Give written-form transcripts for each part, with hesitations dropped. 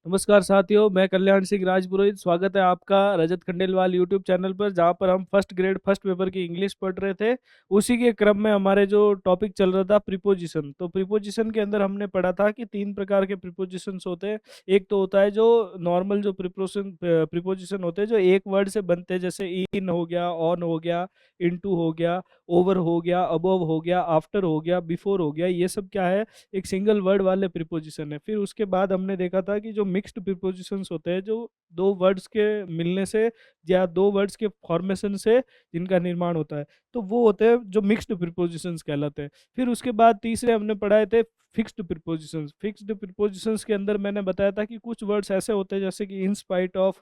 नमस्कार साथियों, मैं कल्याण सिंह राजपुरोहित। स्वागत है आपका रजत खंडेलवाल यूट्यूब चैनल पर, जहां पर हम फर्स्ट ग्रेड फर्स्ट पेपर की इंग्लिश पढ़ रहे थे। उसी के क्रम में हमारे जो टॉपिक चल रहा था प्रीपोजिशन। तो प्रीपोजिशन के अंदर हमने पढ़ा था कि तीन प्रकार के प्रीपोजिशंस होते हैं। एक तो होता है जो नॉर्मल जो प्रीपोजिशन होते हैं जो एक वर्ड से बनते हैं, जैसे इन हो गया, ऑन हो गया, इनटू हो गया, ओवर हो गया, अबव हो गया, आफ्टर हो गया, बिफोर हो गया। ये सब क्या है, एक सिंगल वर्ड वाले प्रीपोजिशन है। फिर उसके बाद हमने देखा था कि जो मिक्स्ड प्रीपोजिशंस होते हैं, जो दो वर्ड्स के मिलने से या दो वर्ड्स के फॉर्मेशन से जिनका निर्माण होता है, तो वो होते हैं जो मिक्स्ड प्रीपोजिशंस कहलाते हैं। फिर उसके बाद तीसरे हमने पढ़ाए थे फिक्स्ड प्रीपोजिशंस। फिक्स्ड प्रीपोजिशंस के अंदर मैंने बताया था कि कुछ वर्ड्स ऐसे होते हैं जैसे कि in spite of,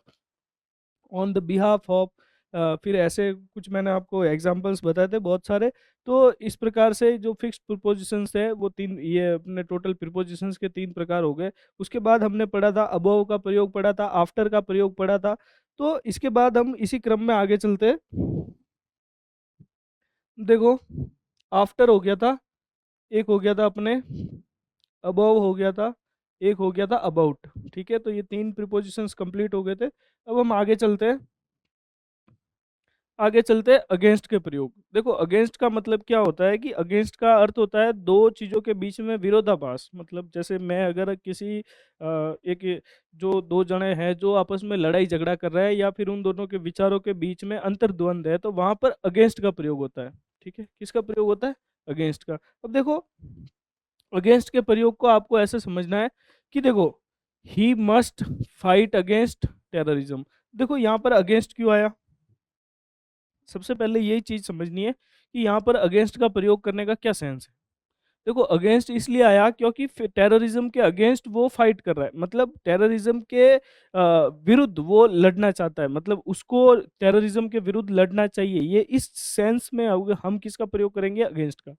on the behalf of, फिर ऐसे कुछ मैंने आपको एग्जांपल्स बताए थे बहुत सारे। तो इस प्रकार से जो फिक्स्ड प्रीपोजिशंस है वो तीन, ये अपने टोटल प्रीपोजिशंस के तीन प्रकार हो गए। उसके बाद हमने पढ़ा था अबव का प्रयोग पढ़ा था, आफ्टर का प्रयोग पढ़ा था। तो इसके बाद हम इसी क्रम में आगे चलते हैं। देखो, आफ्टर हो गया था, एक हो गया था अपने अबव हो गया था, एक हो गया था अबाउट। ठीक है, तो ये तीन प्रीपोजिशंस कंप्लीट हो गए थे। अब हम आगे चलते हैं। आगे चलते हैं अगेंस्ट के प्रयोग। देखो, अगेंस्ट का मतलब क्या होता है कि अगेंस्ट का अर्थ होता है दो चीजों के बीच में विरोधाभास। मतलब जैसे मैं अगर किसी एक जो दो जने हैं जो आपस में लड़ाई झगड़ा कर रहे हैं या फिर उन दोनों के विचारों के बीच में अंतर्द्वंद है, तो वहां पर अगेंस्ट का प्रयोग होता है। ठीक है, किसका प्रयोग होता है? अगेंस्ट का। अब देखो, अगेंस्ट के प्रयोग को आपको ऐसे समझना है कि देखो, he must fight against terrorism. देखो यहाँ पर अगेंस्ट क्यों आया, सबसे पहले यही चीज समझनी है कि यहाँ पर अगेंस्ट का प्रयोग करने का क्या सेंस है। देखो, अगेंस्ट इसलिए आया क्योंकि टेररिज्म के अगेंस्ट वो फाइट कर रहा है, मतलब टेररिज्म के विरुद्ध वो लड़ना चाहता है, मतलब उसको टेररिज्म के विरुद्ध लड़ना चाहिए। ये इस सेंस में हम किसका प्रयोग करेंगे? अगेंस्ट का।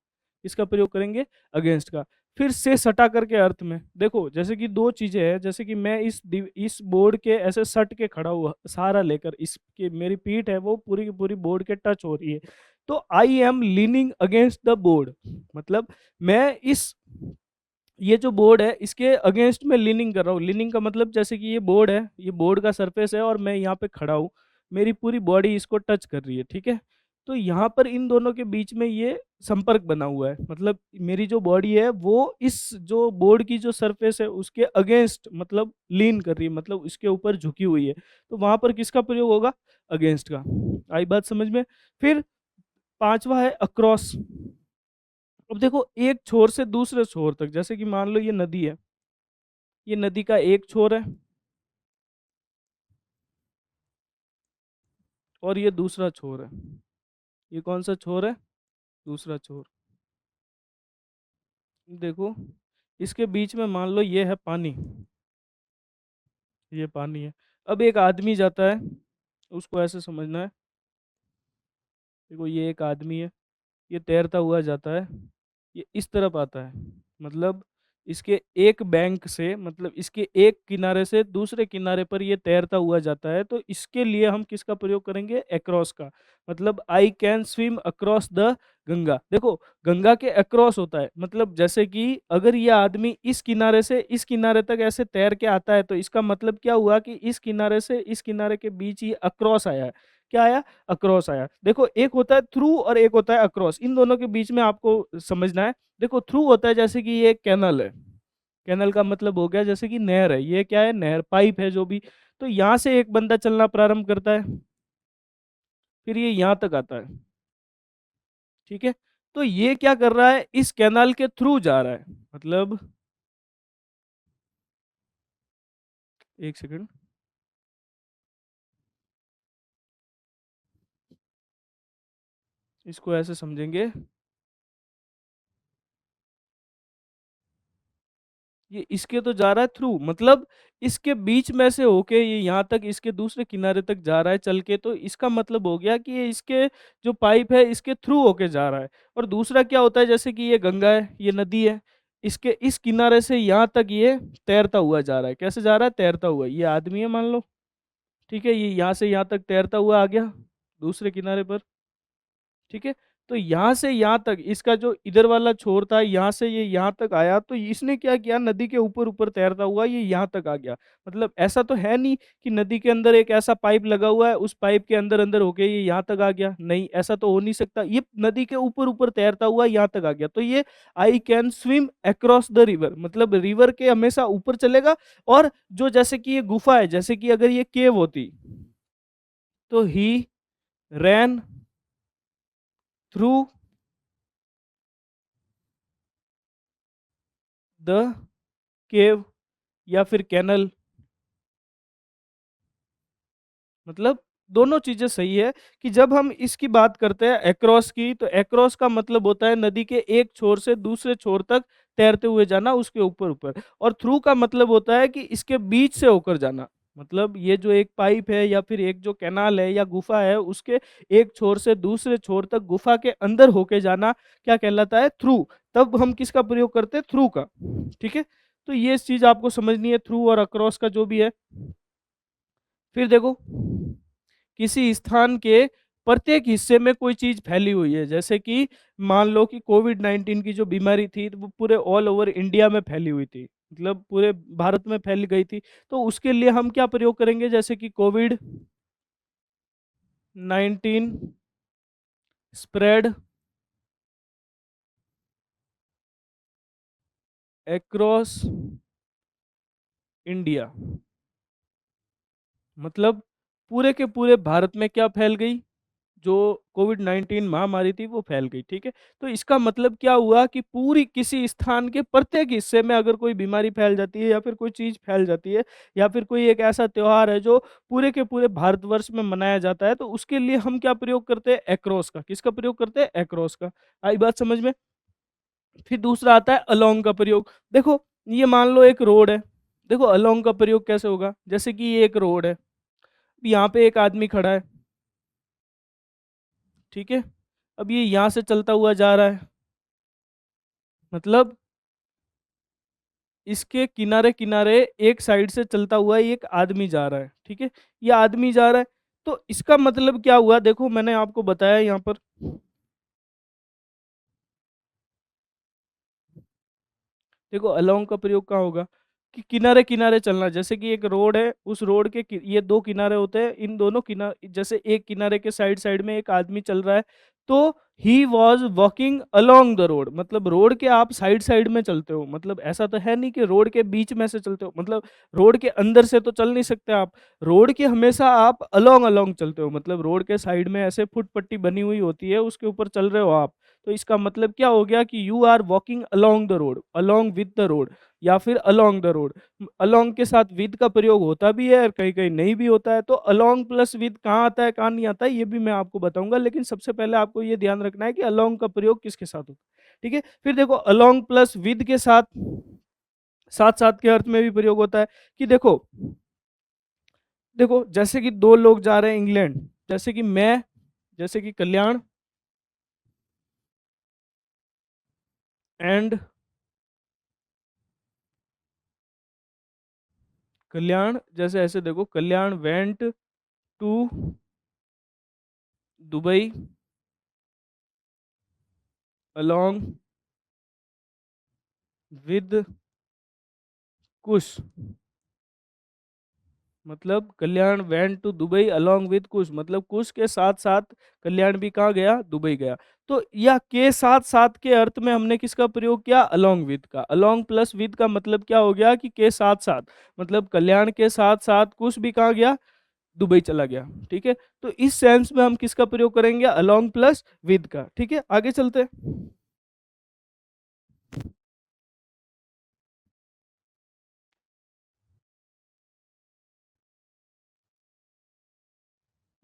किसका प्रयोग करेंगे? अगेंस्ट का। फिर से सटा करके अर्थ में देखो, जैसे कि दो चीजें हैं, जैसे कि मैं इस बोर्ड के ऐसे सट के खड़ा हुआ, सहारा लेकर, इसके मेरी पीठ है वो पूरी की पूरी बोर्ड के टच हो रही है। तो I am leaning against the board, मतलब मैं इस, ये जो बोर्ड है इसके अगेंस्ट में लीनिंग कर रहा हूँ। लीनिंग का मतलब जैसे कि ये बोर्ड है, ये बोर्ड का सरफेस है और मैं यहाँ पे खड़ा हूँ, मेरी पूरी बॉडी इसको टच कर रही है। ठीक है, तो यहाँ पर इन दोनों के बीच में ये संपर्क बना हुआ है, मतलब मेरी जो बॉडी है वो इस जो बोर्ड की जो सरफेस है उसके अगेंस्ट, मतलब लीन कर रही है, मतलब इसके ऊपर झुकी हुई है। तो वहां पर किसका प्रयोग होगा? अगेंस्ट का। आई बात समझ में? फिर पांचवा है अक्रॉस। अब देखो, एक छोर से दूसरे छोर तक, जैसे कि मान लो ये नदी है, ये नदी का एक छोर है और ये दूसरा छोर है। ये कौन सा छोर है? दूसरा छोर। देखो, इसके बीच में मान लो ये है पानी, ये पानी है। अब एक आदमी जाता है, उसको ऐसे समझना है। देखो, ये एक आदमी है, ये तैरता हुआ जाता है, ये इस तरफ आता है, मतलब इसके एक बैंक से, मतलब इसके एक किनारे से दूसरे किनारे पर ये तैरता हुआ जाता है। तो इसके लिए हम किसका प्रयोग करेंगे? अक्रॉस का। मतलब I can swim across the Ganga. देखो, गंगा के अक्रॉस होता है, मतलब जैसे कि अगर ये आदमी इस किनारे से इस किनारे तक ऐसे तैर के आता है, तो इसका मतलब क्या हुआ कि इस किनारे से इस किनारे के बीच ये अक्रॉस आया है। क्या आया? अक्रॉस आया। देखो, एक होता है थ्रू और एक होता है अक्रॉस, इन दोनों के बीच में आपको समझना है। देखो, थ्रू होता है जैसे कि ये एक कैनल है, कैनल का मतलब हो गया जैसे कि नहर है, ये क्या है? नहर, पाइप है जो भी। तो यहाँ से एक बंदा चलना प्रारंभ करता है, फिर ये यहाँ तक आता है। ठीक है, तो ये क्या कर रहा है? इस कैनाल के थ्रू जा रहा है, मतलब एक सेकंड, इसको ऐसे समझेंगे, ये इसके तो जा रहा है थ्रू, मतलब इसके बीच में से होके ये यहाँ तक इसके दूसरे किनारे तक जा रहा है चल के, तो इसका मतलब हो गया कि ये इसके जो पाइप है इसके थ्रू होके जा रहा है। और दूसरा क्या होता है, जैसे कि ये गंगा है, ये नदी है, इसके इस किनारे से यहाँ तक ये तैरता हुआ जा रहा है। कैसे जा रहा है? तैरता हुआ। ये आदमी है मान लो, ठीक है, ये यहाँ से यहाँ तक तैरता हुआ आ गया दूसरे किनारे पर। ठीक है, तो यहाँ से यहाँ तक इसका जो इधर वाला छोर था, यहाँ से ये यहाँ तक आया, तो इसने क्या किया, नदी के ऊपर ऊपर तैरता हुआ ये यहाँ तक आ गया। मतलब ऐसा तो है नहीं कि नदी के अंदर एक ऐसा पाइप लगा हुआ है, उस पाइप के अंदर अंदर होके ये यहाँ तक आ गया, नहीं, ऐसा तो हो नहीं सकता। ये नदी के ऊपर ऊपर तैरता हुआ यहाँ तक आ गया, तो ये I can swim across the river, मतलब रिवर के हमेशा ऊपर चलेगा। और जो जैसे कि ये गुफा है, जैसे कि अगर ये केव होती, तो ही रैन थ्रू द केव या फिर कैनल। मतलब दोनों चीजें सही है कि जब हम इसकी बात करते हैं अक्रॉस की, तो अक्रॉस का मतलब होता है नदी के एक छोर से दूसरे छोर तक तैरते हुए जाना, उसके ऊपर ऊपर। और थ्रू का मतलब होता है कि इसके बीच से होकर जाना। मतलब ये जो एक पाइप है या फिर एक जो कैनाल है या गुफा है, उसके एक छोर से दूसरे छोर तक गुफा के अंदर होके जाना क्या कहलाता है, थ्रू। तब हम किसका प्रयोग करते हैं, थ्रू का। ठीक है, तो ये चीज आपको समझनी है, थ्रू और अक्रॉस का जो भी है। फिर देखो, किसी स्थान के प्रत्येक हिस्से में कोई चीज फैली हुई है, जैसे कि मान लो कि कोविड 19 की जो बीमारी थी, तो वो पूरे ऑल ओवर इंडिया में फैली हुई थी, मतलब पूरे भारत में फैल गई थी। तो उसके लिए हम क्या प्रयोग करेंगे, जैसे कि कोविड 19 स्प्रेड अक्रॉस इंडिया। मतलब पूरे के पूरे भारत में क्या फैल गई, जो कोविड 19 महामारी थी वो फैल गई। ठीक है, तो इसका मतलब क्या हुआ कि पूरी किसी स्थान के प्रत्येक हिस्से में अगर कोई बीमारी फैल जाती है या फिर कोई चीज फैल जाती है, या फिर कोई एक ऐसा त्योहार है जो पूरे के पूरे भारतवर्ष में मनाया जाता है, तो उसके लिए हम क्या प्रयोग करते हैं, एक्रॉस का। किसका प्रयोग करते हैं, एक्रॉस का। आई बात समझ में। फिर दूसरा आता है अलोंग का प्रयोग। देखो, ये मान लो एक रोड है, देखो अलोंग का प्रयोग कैसे होगा, जैसे कि ये एक रोड है, यहाँ पे एक आदमी खड़ा है। ठीक है, अब ये यहाँ से चलता हुआ जा रहा है, मतलब इसके किनारे किनारे एक साइड से चलता हुआ एक आदमी जा रहा है। ठीक है, ये आदमी जा रहा है, तो इसका मतलब क्या हुआ, देखो मैंने आपको बताया यहाँ पर। देखो अलोंग का प्रयोग कहाँ होगा, कि किनारे किनारे चलना। जैसे कि एक रोड है, उस रोड के ये दो किनारे होते हैं, इन दोनों किनारे, जैसे एक किनारे के साइड साइड में एक आदमी चल रहा है, तो he was walking along the road. मतलब रोड के आप साइड साइड में चलते हो, मतलब ऐसा तो है नहीं कि रोड के बीच में से चलते हो, मतलब रोड के अंदर से तो चल नहीं सकते आप। रोड के हमेशा आप अलोंग अलोंग चलते हो, मतलब रोड के साइड में ऐसे फुटपट्टी बनी हुई होती है, उसके ऊपर चल रहे हो आप। तो इसका मतलब क्या हो गया कि you are walking along the road, along with the road, या फिर अलोंग द रोड। अलोंग के साथ विद का प्रयोग होता भी है और कहीं कहीं नहीं भी होता है, तो अलोंग प्लस विद कहाँ आता है कहाँ नहीं आता है ये भी मैं आपको बताऊंगा, लेकिन सबसे पहले आपको ये ध्यान रखना है कि अलोंग का प्रयोग किसके साथ होता है। ठीक है, फिर देखो अलोंग प्लस विद के साथ साथ साथ के अर्थ में भी प्रयोग होता है। कि देखो, देखो जैसे कि दो लोग जा रहे हैं इंग्लैंड, जैसे कि मैं, जैसे कि कल्याण एंड कल्याण, जैसे ऐसे देखो, Kalyan went to Dubai along with Kush. मतलब Kalyan went to Dubai along with Kush, मतलब कुश के साथ साथ कल्याण भी कहाँ गया, दुबई गया। तो यह के साथ साथ के अर्थ में हमने किसका प्रयोग किया, अलोंग विद का। अलोंग प्लस विद का मतलब क्या हो गया कि के साथ साथ, मतलब कल्याण के साथ साथ कुश भी कहाँ गया, दुबई चला गया। ठीक है, तो इस सेंस में हम किसका प्रयोग करेंगे, अलोंग प्लस विद का। ठीक है, आगे चलते हैं।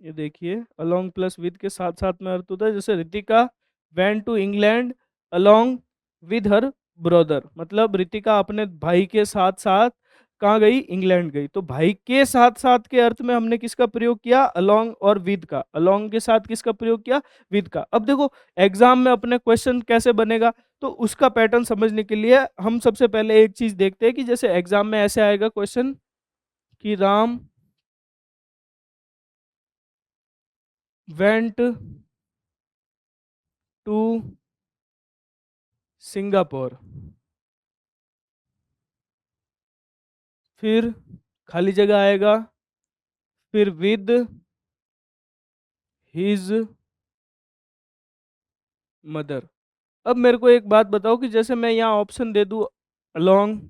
ये देखिए, अलोंग प्लस विद के साथ साथ में अर्थ होता है, जैसे Ritika went to England along with her brother. मतलब रितिका अपने भाई के साथ साथ कहाँ गई, इंग्लैंड गई। तो भाई के साथ साथ के अर्थ में हमने किसका प्रयोग किया, अलोंग और विद का। अलोंग के साथ किसका प्रयोग किया, विद का। अब देखो एग्जाम में अपने क्वेश्चन कैसे बनेगा, तो उसका पैटर्न समझने के लिए हम सबसे पहले एक चीज देखते हैं कि जैसे एग्जाम में ऐसे आएगा क्वेश्चन कि राम वेंट टू सिंगापुर। फिर खाली जगह आएगा, फिर विद हिज मदर। अब मेरे को एक बात बताओ कि जैसे मैं यहाँ ऑप्शन दे दूँ अलोंग,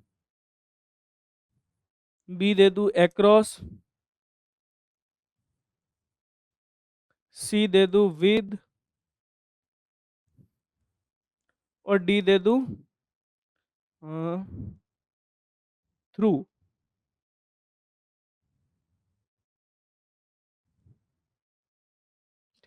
बी दे दूँ एक्रॉस, सी दे दूँ विद और डी दे दूँ थ्रू।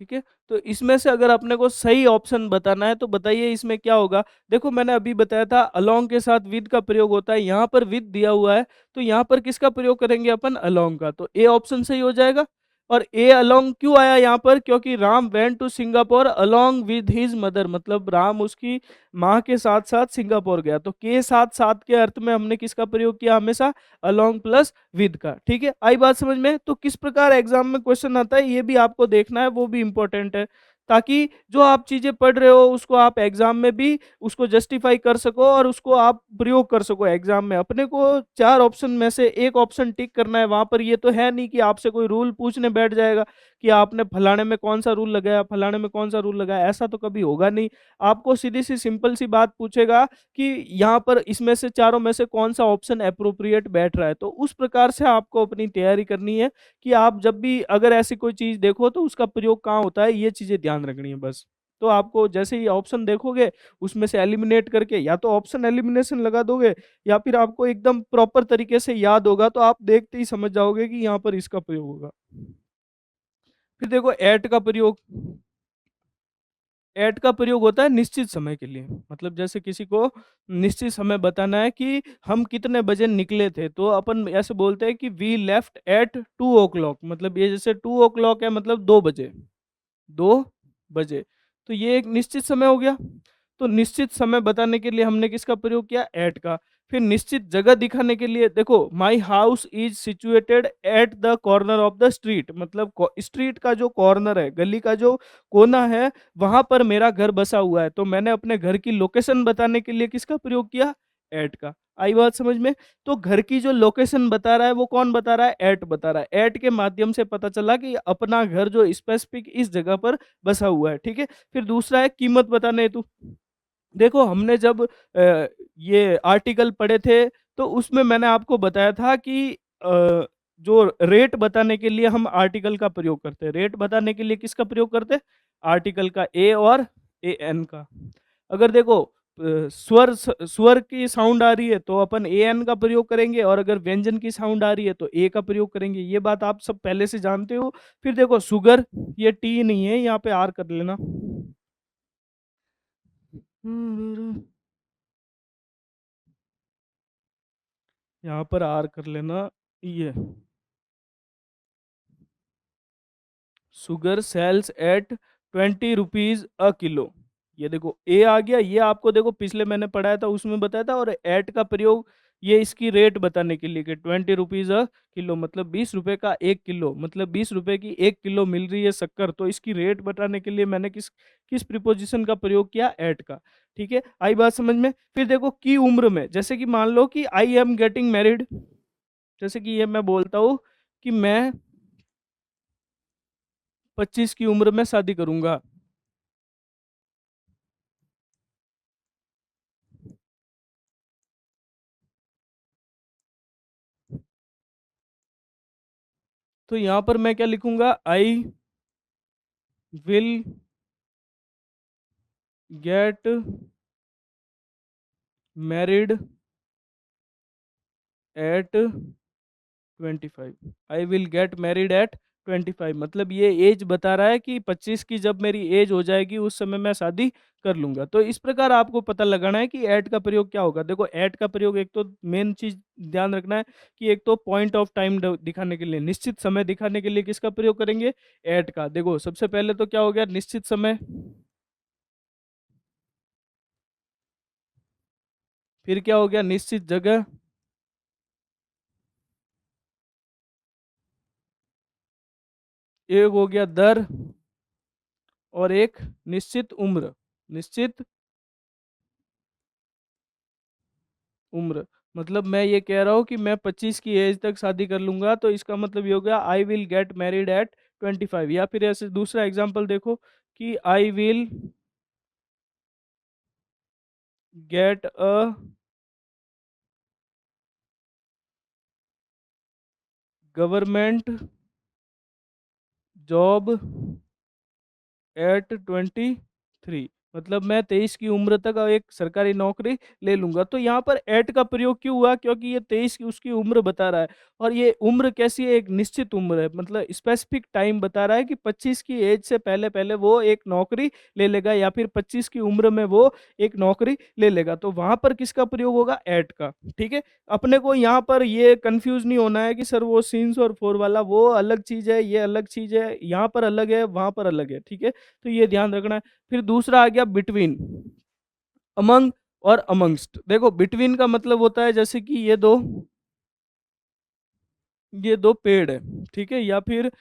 ठीक है, तो इसमें से अगर अपने को सही ऑप्शन बताना है तो बताइए इसमें क्या होगा। देखो मैंने अभी बताया था अलोंग के साथ विद का प्रयोग होता है, यहाँ पर विद दिया हुआ है तो यहाँ पर किसका प्रयोग करेंगे अपन, अलोंग का। तो ए ऑप्शन सही हो जाएगा। और ए अलोंग क्यों आया यहाँ पर, क्योंकि Ram went to Singapore along with his mother, मतलब राम उसकी माँ के साथ साथ सिंगापुर गया। तो के साथ साथ के अर्थ में हमने किसका प्रयोग किया, हमेशा अलोंग प्लस विद का। ठीक है, आई बात समझ में। तो किस प्रकार एग्जाम में क्वेश्चन आता है ये भी आपको देखना है, वो भी इंपॉर्टेंट है, ताकि जो आप चीजें पढ़ रहे हो उसको आप एग्जाम में भी उसको जस्टिफाई कर सको और उसको आप प्रयोग कर सको एग्जाम में। अपने को चार ऑप्शन में से एक ऑप्शन टिक करना है वहां पर। ये तो है नहीं कि आपसे कोई रूल पूछने बैठ जाएगा कि आपने फलाने में कौन सा रूल लगाया, फलाने में कौन सा रूल लगाया, ऐसा तो कभी होगा नहीं। आपको सीधी सी सिंपल सी बात पूछेगा कि यहाँ पर इसमें से चारों में से कौन सा ऑप्शन अप्रोप्रिएट बैठ रहा है। तो उस प्रकार से आपको अपनी तैयारी करनी है कि आप जब भी अगर ऐसी कोई चीज देखो तो उसका प्रयोग कहाँ होता है, ये चीजें ध्यान रखनी है बस। तो आपको जैसे ही ऑप्शन देखोगे उसमें से एलिमिनेट करके या तो ऑप्शन एलिमिनेशन लगा दोगे या फिर आपको एकदम प्रॉपर तरीके से याद होगा तो आप देखते ही समझ जाओगे कि यहाँ पर इसका प्रयोग होगा। फिर देखो एट का प्रयोग। एट का प्रयोग होता है निश्चित समय के लिए, मतलब जैसे किसी को निश्चित समय बताना है कि हम कितने बजे निकले थे, तो अपन ऐसे बोलते हैं कि वी लेफ्ट एट 2 o'clock। मतलब ये जैसे 2 o'clock है मतलब 2 बजे, 2 बजे। तो ये एक निश्चित समय हो गया। तो निश्चित समय बताने के लिए हमने किसका प्रयोग किया, एट का। फिर निश्चित जगह दिखाने के लिए देखो my house is situated at the corner of the street, मतलब स्ट्रीट का जो कॉर्नर है, गली का जो कोना है, वहां पर मेरा घर बसा हुआ है। तो मैंने अपने घर की लोकेशन बताने के लिए किसका प्रयोग किया, एट का। आई बात समझ में। तो घर की जो लोकेशन बता रहा है वो कौन बता रहा है, एट बता रहा है। एट के माध्यम से पता चला कि अपना घर जो स्पेसिफिक इस जगह पर बसा हुआ है। ठीक है, फिर दूसरा है कीमत बताने हेतु। देखो हमने जब ये आर्टिकल पढ़े थे तो उसमें मैंने आपको बताया था कि जो रेट बताने के लिए हम आर्टिकल का प्रयोग करते हैं। रेट बताने के लिए किसका प्रयोग करते हैं, आर्टिकल का, ए और ए एन का। अगर देखो स्वर की साउंड आ रही है तो अपन ए एन का प्रयोग करेंगे, और अगर व्यंजन की साउंड आ रही है तो ए का प्रयोग करेंगे। ये बात आप सब पहले से जानते हो। फिर देखो सुगर, ये टी नहीं है, यहाँ पे आर कर लेना। यहाँ पर आर कर लेना। ये sugar sells at 20 rupees a kilo. ये देखो ए आ गया, ये आपको देखो पिछले मैंने पढ़ाया था उसमें बताया था। और एट का प्रयोग ये इसकी रेट बताने के लिए कि 20 रुपीज अ किलो, मतलब 20 रुपए का 1 किलो, मतलब 20 रुपए की 1 किलो मिल रही है शक्कर। तो इसकी रेट बताने के लिए मैंने किस किस प्रिपोजिशन का प्रयोग किया, एट का। ठीक है, आई बात समझ में। फिर देखो की उम्र में, जैसे कि मान लो कि आई एम गेटिंग मैरिड, जैसे कि ये मैं बोलता हूँ कि मैं 25 की उम्र में शादी करूंगा। तो यहां पर मैं क्या लिखूंगा, I will get married eight 25। I will get married eight 25, मतलब ये एज बता रहा है कि 25 की जब मेरी एज हो जाएगी उस समय मैं शादी कर लूंगा। तो इस प्रकार आपको पता लगाना है कि एट का प्रयोग क्या होगा। देखो एट का प्रयोग एक तो मेन चीज ध्यान रखना है कि एक तो पॉइंट ऑफ टाइम दिखाने के लिए, निश्चित समय दिखाने के लिए किसका प्रयोग करेंगे, एट का। देखो सबसे पहले तो क्या हो गया, निश्चित समय। फिर क्या हो गया, निश्चित जगह। एक हो गया दर, और एक निश्चित उम्र। निश्चित उम्र, मतलब मैं ये कह रहा हूँ कि मैं 25 की एज तक शादी कर लूँगा, तो इसका मतलब ये हो गया I will get married eight 25। या फिर ऐसे दूसरा एग्ज़ाम्पल देखो कि I will get a government job eight 23, मतलब मैं 23 की उम्र तक एक सरकारी नौकरी ले लूँगा। तो यहाँ पर एट का प्रयोग क्यों हुआ? क्योंकि ये 23 की उसकी उम्र बता रहा है, और ये उम्र कैसी है? एक निश्चित उम्र है, मतलब स्पेसिफिक टाइम बता रहा है कि 25 की एज से पहले-पहले वो एक नौकरी ले लेगा, या फिर 25 की उम्र में वो एक नौकरी ले लेगा। तो वहाँ पर किसका प्रयोग होगा? एट का, ठीक है? अपने को यहाँ पर ये कन्फ्यूज़ नहीं होना है कि सर वो सिंस और फॉर वाला वो अलग चीज़ है, ये अलग चीज़ है, यहाँ पर अलग है, वहाँ पर अलग है, ठीक है? तो ये ध्यान रखना है। फिर दूसरा आ गया बिटवीन, अमंग और अमंगस्ट। देखो बिटवीन का मतलब होता है जैसे कि ये दो पेड़ है, ठीक है? या फिर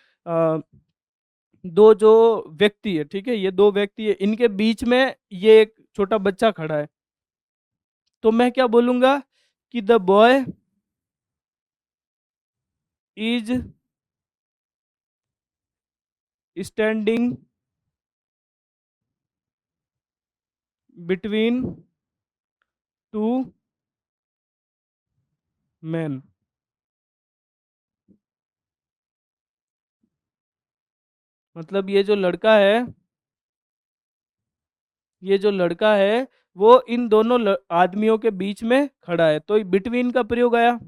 दो जो व्यक्ति है, ठीक है? ये दो व्यक्ति है, इनके बीच में ये एक छोटा बच्चा खड़ा है। तो मैं क्या बोलूँगा कि the boy is standing between two man. मतलब ये जो लड़का है वो इन दोनों आदमियों के बीच में खड़ा है, तो बिटवीन का प्रयोग आया।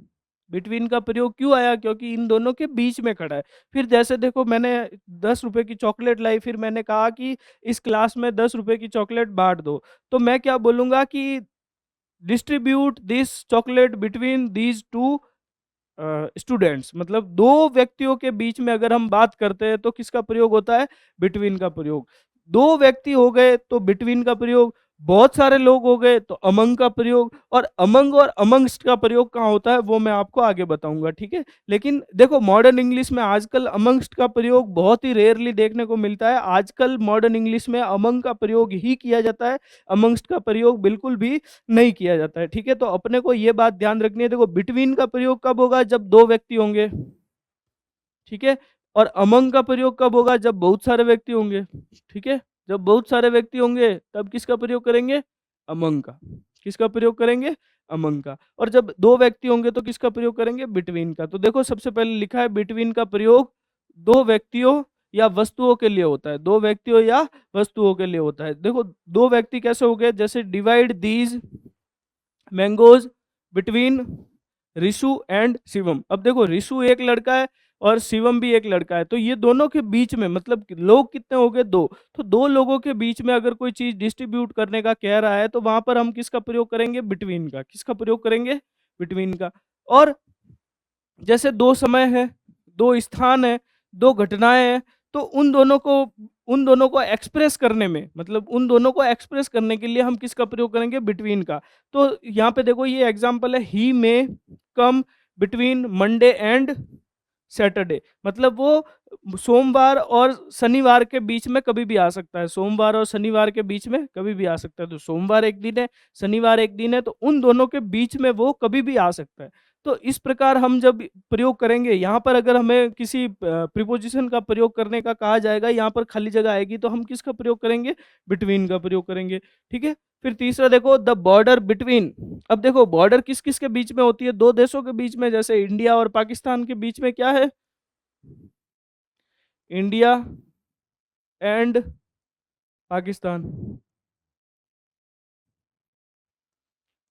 बिटवीन का प्रयोग क्यों आया? क्योंकि इन दोनों के बीच में खड़ा है। फिर जैसे देखो मैंने 10 रुपए की चॉकलेट लाई, फिर मैंने कहा कि इस क्लास में 10 रुपए की चॉकलेट बांट दो। तो मैं क्या बोलूंगा कि distribute this chocolate between these two students. मतलब दो व्यक्तियों के बीच में अगर हम बात करते हैं तो किसका प्रयोग होता है? बिटवीन का प्रयोग। दो व्यक्ति हो गए तो बिटवीन का प्रयोग, बहुत सारे लोग हो गए तो अमंग का प्रयोग, और अमंगस्ट का प्रयोग कहाँ होता है वो मैं आपको आगे बताऊंगा, ठीक है? लेकिन देखो मॉडर्न इंग्लिश में आजकल अमंगस्ट का प्रयोग बहुत ही रेयरली देखने को मिलता है। आजकल मॉडर्न इंग्लिश में अमंग का प्रयोग ही किया जाता है, अमंगस्ट का प्रयोग बिल्कुल भी नहीं किया जाता है, ठीक है? तो अपने को ये बात ध्यान रखनी है। देखो बिटवीन का प्रयोग कब होगा? जब दो व्यक्ति होंगे, ठीक है? और अमंग का प्रयोग कब होगा? जब बहुत सारे व्यक्ति होंगे, ठीक है? जब बहुत सारे व्यक्ति होंगे तब किसका प्रयोग करेंगे? अमंग का। किसका प्रयोग करेंगे? अमंग का। और जब दो व्यक्ति होंगे तो किसका प्रयोग करेंगे? बिटवीन का। तो देखो सबसे पहले लिखा है बिटवीन का प्रयोग दो व्यक्तियों या वस्तुओं के लिए होता है। दो व्यक्तियों या वस्तुओं के लिए होता है। देखो दो व्यक्ति कैसे हो गए? जैसे divide these mangoes between Rishu and Shivam. अब देखो रिशु एक लड़का है और शिवम भी एक लड़का है, तो ये दोनों के बीच में मतलब लोग कितने हो गए? दो। तो दो लोगों के बीच में अगर कोई चीज डिस्ट्रीब्यूट करने का कह रहा है तो वहां पर हम किसका प्रयोग करेंगे? बिटवीन का। किसका प्रयोग करेंगे? बिटवीन का। और जैसे दो समय है, दो स्थान है, दो घटनाएं हैं, तो उन दोनों को एक्सप्रेस करने में, मतलब उन दोनों को एक्सप्रेस करने के लिए हम किसका प्रयोग करेंगे? बिटवीन का। तो यहाँ पे देखो ये एग्जांपल है, ही में come between Monday and Saturday. मतलब वो सोमवार और शनिवार के बीच में कभी भी आ सकता है। सोमवार और शनिवार के बीच में कभी भी आ सकता है। तो सोमवार एक दिन है, शनिवार एक दिन है, तो उन दोनों के बीच में वो कभी भी आ सकता है। तो इस प्रकार हम जब प्रयोग करेंगे, यहाँ पर अगर हमें किसी प्रीपोजिशन का प्रयोग करने का कहा जाएगा, यहाँ पर खाली जगह आएगी तो हम किसका प्रयोग करेंगे? बिटवीन का प्रयोग करेंगे, ठीक है? फिर तीसरा देखो द बॉर्डर बिटवीन। अब देखो बॉर्डर किस किस के बीच में होती है? दो देशों के बीच में, जैसे इंडिया और पाकिस्तान के बीच में क्या है? India and Pakistan.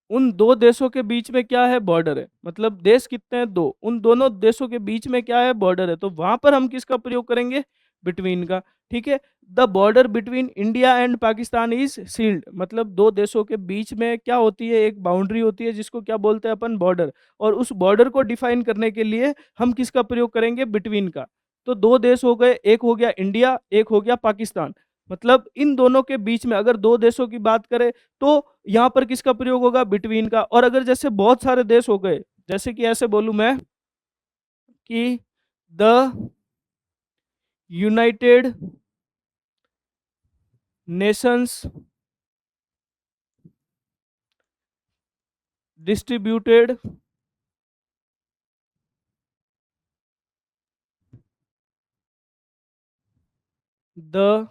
उन दो देशों के बीच में क्या है? बॉर्डर है। मतलब देश कितने हैं? दो। उन दोनों देशों के बीच में क्या है? बॉर्डर है। तो वहां पर हम किसका प्रयोग करेंगे? बिटवीन का, ठीक है? The border between India and Pakistan is sealed. मतलब दो देशों के बीच में क्या होती है? एक बाउंड्री होती है जिसको क्या बोलते हैं अपन? बॉर्डर। और उस बॉर्डर को डिफाइन करने के लिए हम किसका प्रयोग करेंगे? बिटवीन का। तो दो देश हो गए, एक हो गया इंडिया, एक हो गया पाकिस्तान। मतलब इन दोनों के बीच में अगर दो देशों की बात करें तो यहां पर किसका प्रयोग होगा? बिटवीन का। और अगर जैसे बहुत सारे देश हो गए, जैसे कि ऐसे बोलूं मैं कि the United Nations distributed the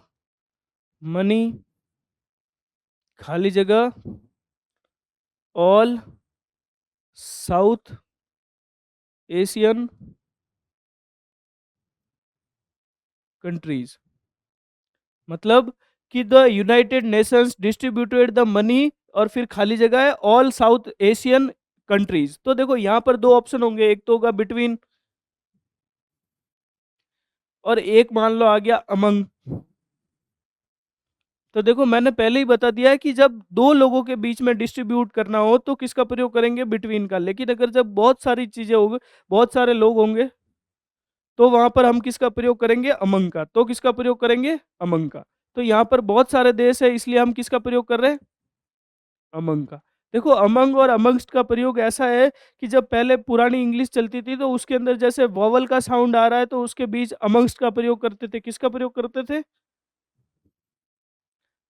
money, खाली जगह, ऑल साउथ एशियन कंट्रीज। मतलब कि the United Nations distributed the money, और फिर खाली जगह है ऑल साउथ एशियन कंट्रीज। तो देखो यहाँ पर दो ऑप्शन होंगे, एक तो होगा बिटवीन, और एक मान लो आ गया अमंग। तो देखो मैंने पहले ही बता दिया है कि जब दो लोगों के बीच में डिस्ट्रीब्यूट करना हो तो किसका प्रयोग करेंगे, बिटवीन का। लेकिन अगर जब बहुत सारी चीजें होंगी, बहुत सारे लोग होंगे, तो वहां पर हम किसका प्रयोग करेंगे, अमंग का। तो किसका प्रयोग करेंगे, अमंग का। तो यहाँ पर बहुत सारे देश है, इसलिए हम किसका प्रयोग कर रहे हैं, अमंग का। देखो अमंग और अमंगस्ट का प्रयोग ऐसा है कि जब पहले पुरानी इंग्लिश चलती थी तो उसके अंदर जैसे वॉवल का साउंड आ रहा है तो उसके बीच अमंगस्ट का प्रयोग करते थे। किसका प्रयोग करते थे,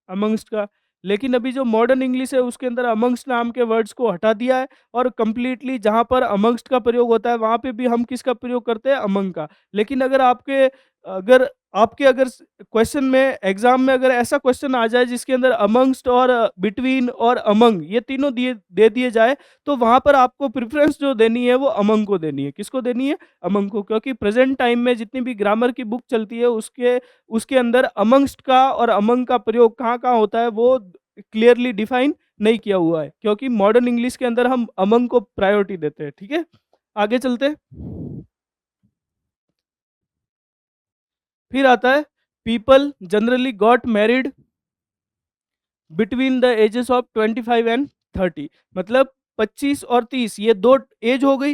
अमंगस्ट का। लेकिन अभी जो मॉडर्न इंग्लिश है उसके अंदर अमंगस्ट नाम के वर्ड्स को हटा दिया है, और कंप्लीटली जहां पर अमंगस्ट का प्रयोग होता है वहां पे भी हम किसका प्रयोग करते हैं, अमंग का। लेकिन अगर क्वेश्चन में, एग्जाम में अगर ऐसा क्वेश्चन आ जाए जिसके अंदर अमंगस्ट और बिटवीन और अमंग ये तीनों दिए दे दिए जाए, तो वहां पर आपको प्रेफरेंस जो देनी है वो अमंग को देनी है। किसको देनी है, अमंग को। क्योंकि प्रेजेंट टाइम में जितनी भी ग्रामर की बुक चलती है उसके उसके अंदर अमंगस्ट का और अमंग का प्रयोग कहाँ कहाँ होता है वो क्लियरली डिफाइन नहीं किया हुआ है, क्योंकि मॉडर्न इंग्लिश के अंदर हम अमंग को प्रायोरिटी देते हैं। ठीक है, आगे चलते हैं। फिर आता है people generally got married between the ages of 25 and 30। मतलब 25 और 30 ये दो एज हो गई।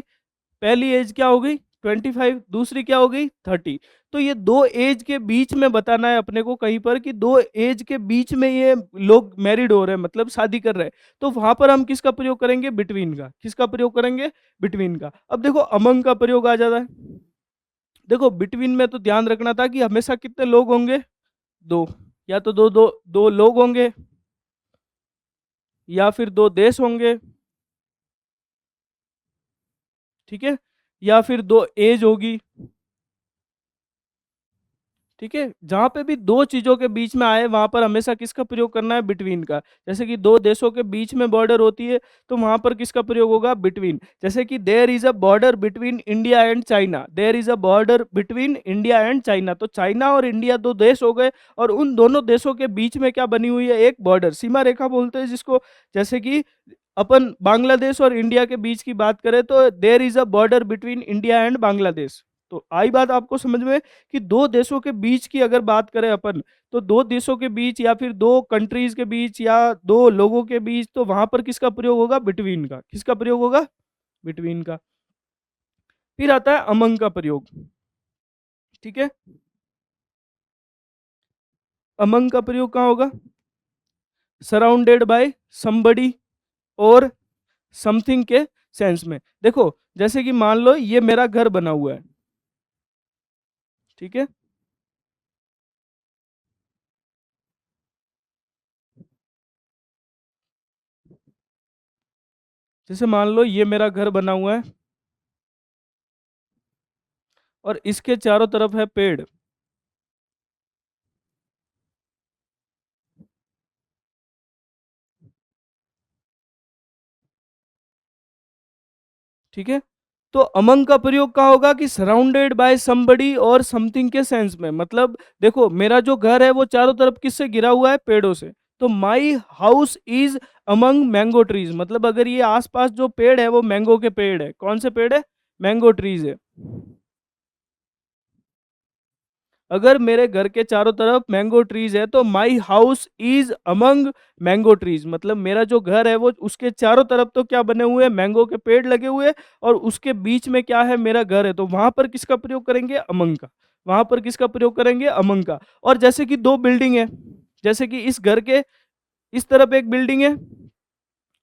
पहली एज क्या हो गई, 25, दूसरी क्या हो गई, 30। तो ये दो एज के बीच में बताना है अपने को कहीं पर कि दो एज के बीच में ये लोग मैरिड हो रहे हैं, मतलब शादी कर रहे हैं। तो वहां पर हम किसका प्रयोग करेंगे, बिटवीन का। किसका प्रयोग करेंगे, बिटवीन का। अब देखो अमंग का प्रयोग आ जाता है। देखो बिटवीन में तो ध्यान रखना था कि हमेशा कितने लोग होंगे, दो। या तो दो दो दो लोग होंगे, या फिर दो देश होंगे, ठीक है, या फिर दो एज होगी। ठीक है, जहां पे भी दो चीजों के बीच में आए वहां पर हमेशा किसका प्रयोग करना है, बिटवीन का। जैसे कि दो देशों के बीच में बॉर्डर होती है तो वहां पर किसका प्रयोग होगा, बिटवीन। जैसे कि there is a border between India and China, there is a border between India and China. तो चाइना और इंडिया दो देश हो गए, और उन दोनों देशों के बीच में क्या बनी हुई है, एक बॉर्डर, सीमा रेखा बोलते हैं जिसको। जैसे कि अपन बांग्लादेश और इंडिया के बीच की बात करें तो there is a border between India and Bangladesh. तो आई बात आपको समझ में कि दो देशों के बीच की अगर बात करें अपन, तो दो देशों के बीच या फिर दो कंट्रीज के बीच या दो लोगों के बीच, तो वहां पर किसका प्रयोग होगा, बिटवीन का। किसका प्रयोग होगा, बिटवीन का। फिर आता है अमंग का प्रयोग। ठीक है, अमंग का प्रयोग कहाँ होगा, सराउंडेड बाय समबडी और समथिंग के सेंस में। देखो जैसे कि मान लो ये मेरा घर बना हुआ है, ठीक है, जैसे मान लो ये मेरा घर बना हुआ है और इसके चारों तरफ है पेड़। ठीक है, तो अमंग का प्रयोग कहाँ होगा कि सराउंडेड बाय समबडी और समथिंग के सेंस में। मतलब देखो मेरा जो घर है वो चारों तरफ किससे घिरा हुआ है, पेड़ों से। तो my house is among mango trees. मतलब अगर ये आसपास जो पेड़ है वो मैंगो के पेड़ है। कौन से पेड़ है, मैंगो ट्रीज है। अगर मेरे घर के चारों तरफ मैंगो ट्रीज है तो my house is among mango trees. मतलब मेरा जो घर है वो उसके चारों तरफ तो क्या बने हुए हैं, मैंगो के पेड़ लगे हुए हैं, और उसके बीच में क्या है, मेरा घर है। तो वहां पर किसका प्रयोग करेंगे, अमंग का। वहां पर किसका प्रयोग करेंगे, अमंग का। और जैसे कि दो बिल्डिंग है, जैसे कि इस घर के इस तरफ एक बिल्डिंग है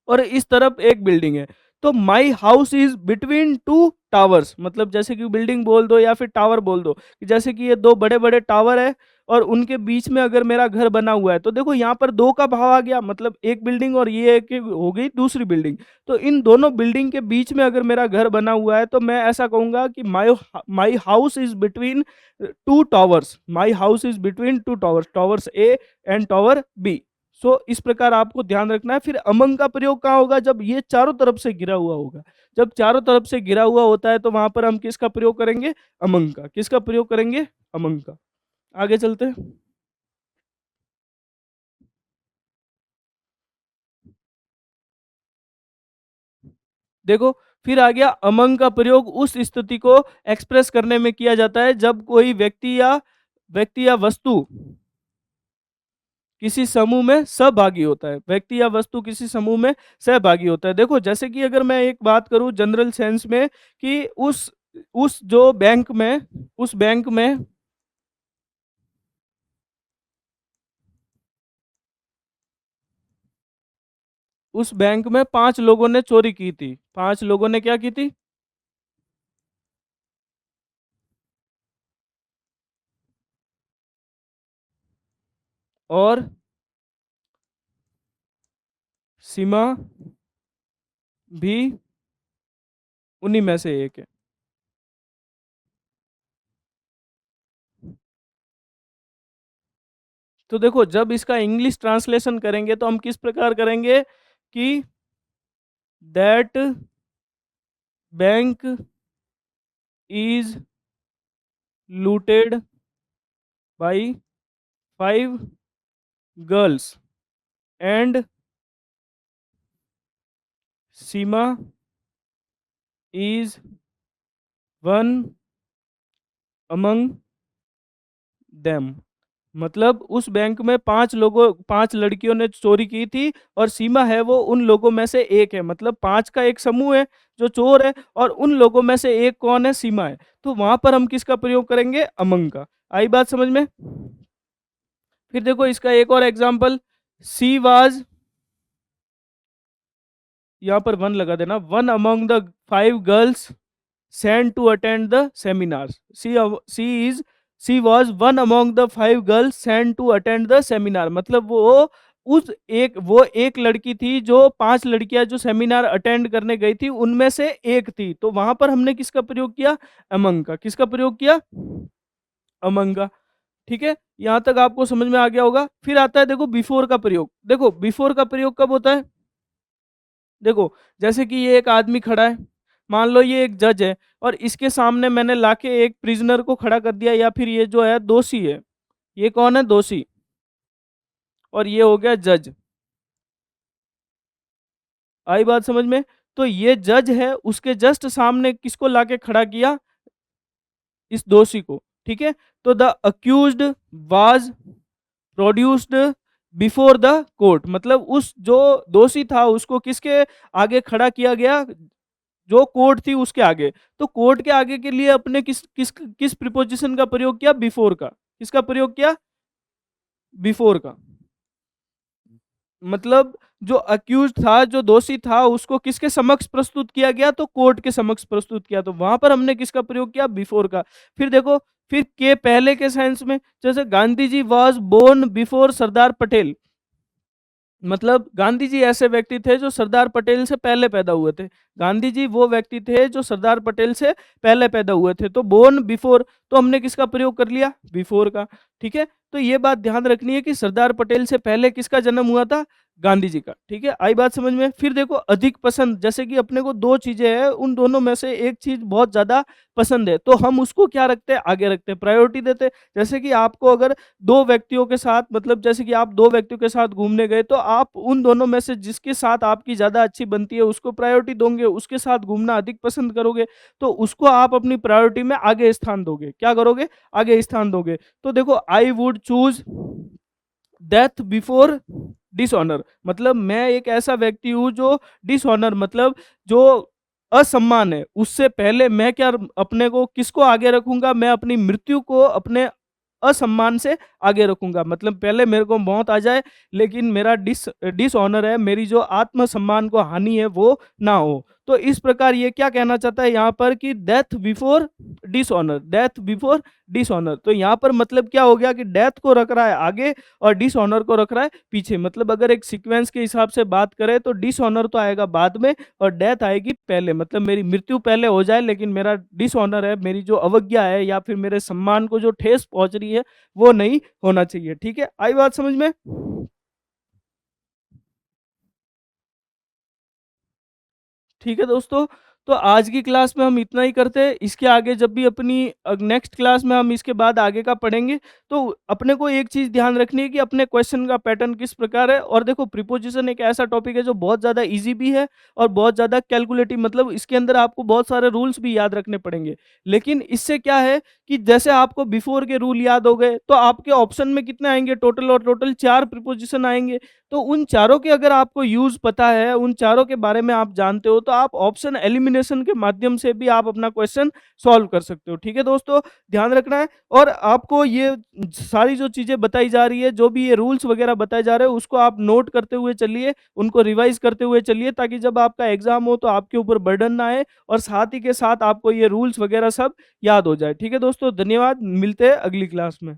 और इस तरफ एक बिल्डिंग है, तो my house is between two towers. मतलब जैसे कि बिल्डिंग बोल दो या फिर टावर बोल दो, कि जैसे कि ये दो बड़े बड़े टावर है और उनके बीच में अगर मेरा घर बना हुआ है, तो देखो यहाँ पर 2 का भाव आ गया, मतलब एक बिल्डिंग और ये एक हो गई दूसरी बिल्डिंग। तो इन दोनों बिल्डिंग के बीच में अगर मेरा घर बना हुआ है, तो मैं ऐसा कहूँगा कि my house is between 2 towers, my house is between 2 towers, towers A and tower B. So इस प्रकार आपको ध्यान रखना है। फिर अमंग का प्रयोग कहाँ होगा? जब ये चारों तरफ से घिरा हुआ होगा। जब चारों तरफ से घिरा हुआ होता है, तो वहां पर हम किसका प्रयोग करेंगे? अमंग का। किसका प्रयोग करेंगे? अमंग का। आगे चलते हैं। देखो, फिर आ गया अमंग का प्रयोग उस स्थिति को एक्सप्रेस करने में किया जाता है जब कोई व्यक्ति या वस्तु किसी समूह में सहभागी होता है। व्यक्ति या वस्तु किसी समूह में सहभागी होता है। देखो, जैसे कि अगर मैं एक बात करूं जनरल सेंस में, कि उस जो बैंक में उस बैंक में उस बैंक में 5 लोगों ने चोरी की थी। 5 लोगों ने क्या की थी? और सीमा भी उन्हीं में से एक है। तो देखो, जब इसका इंग्लिश ट्रांसलेशन करेंगे तो हम किस प्रकार करेंगे कि that bank is looted by 5 girls and Seema is one among them. मतलब उस बैंक में 5 लड़कियों ने चोरी की थी, और सीमा है वो उन लोगों में से एक है। मतलब 5 का एक समूह है जो चोर है, और उन लोगों में से एक कौन है? सीमा है। तो वहां पर हम किसका प्रयोग करेंगे? अमंग का। आई बात समझ में? फिर देखो इसका एक और एग्जाम्पल, सी वाज, यहाँ पर वन लगा देना, one among the 5 girls sent to attend the seminars. She is she was one among the 5 girls sent to attend the seminar. मतलब वो एक लड़की थी जो 5 लड़कियां जो सेमिनार अटेंड करने गई थी उनमें से एक थी। तो वहां पर हमने किसका प्रयोग किया? अमंग का। किसका प्रयोग किया? अमंग का। ठीक है, यहां तक आपको समझ में आ गया होगा। फिर आता है देखो बिफोर का प्रयोग। देखो बिफोर का प्रयोग कब होता है? देखो, जैसे कि ये एक आदमी खड़ा है, मान लो ये एक जज है, और इसके सामने मैंने लाके एक प्रिजनर को खड़ा कर दिया, या फिर ये जो है दोषी है। ये कौन है? दोषी। और ये हो गया जज। आई बात समझ में? तो ये जज है, उसके जस्ट सामने किसको लाके खड़ा किया? इस दोषी को। ठीक है, तो the accused was produced before the court. मतलब उस जो दोषी था उसको किसके आगे खड़ा किया गया? जो कोर्ट थी उसके आगे। तो कोर्ट के आगे के लिए अपने किस किस किस प्रीपोजिशन का प्रयोग किया? बिफोर का। किसका प्रयोग किया? बिफोर का। मतलब जो अक्यूज था, जो दोषी था, उसको किसके समक्ष प्रस्तुत किया गया? तो कोर्ट के समक्ष प्रस्तुत किया। तो वहां पर हमने किसका प्रयोग किया? बिफोर का। फिर देखो, फिर के पहले के सेंस में, जैसे Gandhi ji was born before Sardar Patel. मतलब गांधी जी ऐसे व्यक्ति थे जो सरदार पटेल से पहले पैदा हुए थे। गांधी जी वो व्यक्ति थे जो सरदार पटेल से पहले पैदा हुए थे। तो बोर्न बिफोर, तो हमने किसका प्रयोग कर लिया? बिफोर का। ठीक है, तो ये बात ध्यान रखनी है कि सरदार पटेल से पहले किसका जन्म हुआ था? गांधी जी का। ठीक है, आई बात समझ में? फिर देखो अधिक पसंद, जैसे कि अपने को 2 चीजें हैं, उन दोनों में से एक चीज बहुत ज्यादा पसंद है, तो हम उसको क्या रखते हैं? आगे रखते हैं, प्रायोरिटी देते हैं। जैसे कि आपको अगर 2 व्यक्तियों के साथ, मतलब जैसे कि आप 2 व्यक्तियों के साथ घूमने गए, तो आप उन दोनों में से जिसके साथ आपकी ज़्यादा अच्छी बनती है उसको प्रायोरिटी दोगे, उसके साथ घूमना अधिक पसंद करोगे, तो उसको आप अपनी प्रायोरिटी में आगे स्थान दोगे। क्या करोगे? आगे स्थान दोगे। तो देखो, I would choose death before dishonour. मतलब मैं एक ऐसा व्यक्ति हूँ जो डिसऑनर, मतलब जो असम्मान है, उससे पहले मैं क्या अपने को किसको आगे रखूंगा? मैं अपनी मृत्यु को अपने असम्मान से आगे रखूंगा। मतलब पहले मेरे को मौत आ जाए, लेकिन मेरा डिसऑनर है, मेरी जो आत्मसम्मान को हानि है वो ना हो। तो इस प्रकार ये क्या कहना चाहता है यहाँ पर कि death before dishonour, death before dishonour. तो यहाँ पर मतलब क्या हो गया कि डेथ को रख रहा है आगे और डिसऑनर को रख रहा है पीछे। मतलब अगर एक सीक्वेंस के हिसाब से बात करें तो डिसऑनर तो आएगा बाद में और डेथ आएगी पहले। मतलब मेरी मृत्यु पहले हो जाए लेकिन मेरा डिसऑनर है, मेरी जो अवज्ञा है या फिर मेरे सम्मान को जो ठेस पहुंच रही है वो नहीं होना चाहिए। ठीक है, आई बात समझ में? ठीक है दोस्तों, तो आज की क्लास में हम इतना ही करते हैं। इसके आगे जब भी अपनी नेक्स्ट क्लास में हम इसके बाद आगे का पढ़ेंगे, तो अपने को एक चीज़ ध्यान रखनी है कि अपने क्वेश्चन का पैटर्न किस प्रकार है। और देखो, प्रीपोजिशन एक ऐसा टॉपिक है जो बहुत ज़्यादा इजी भी है और बहुत ज़्यादा कैलकुलेटिव, मतलब इसके अंदर आपको बहुत सारे रूल्स भी याद रखने पड़ेंगे। लेकिन इससे क्या है कि जैसे आपको बिफोर के रूल याद हो गए, तो आपके ऑप्शन में कितने आएंगे टोटल, और टोटल 4 प्रीपोजिशन आएंगे। तो उन चारों के अगर आपको यूज़ पता है, उन चारों के बारे में आप जानते हो, तो आप ऑप्शन एलिमिनेशन के माध्यम से भी आप अपना क्वेश्चन सॉल्व कर सकते हो। ठीक है दोस्तों, ध्यान रखना है। और आपको ये सारी जो चीज़ें बताई जा रही है, जो भी ये रूल्स वगैरह बताए जा रहे हैं, उसको आप नोट करते हुए चलिए, उनको रिवाइज करते हुए चलिए, ताकि जब आपका एग्जाम हो तो आपके ऊपर बर्डन ना आए और साथ ही के साथ आपको ये रूल्स वगैरह सब याद हो जाए। ठीक है दोस्तों, धन्यवाद, मिलते हैं अगली क्लास में।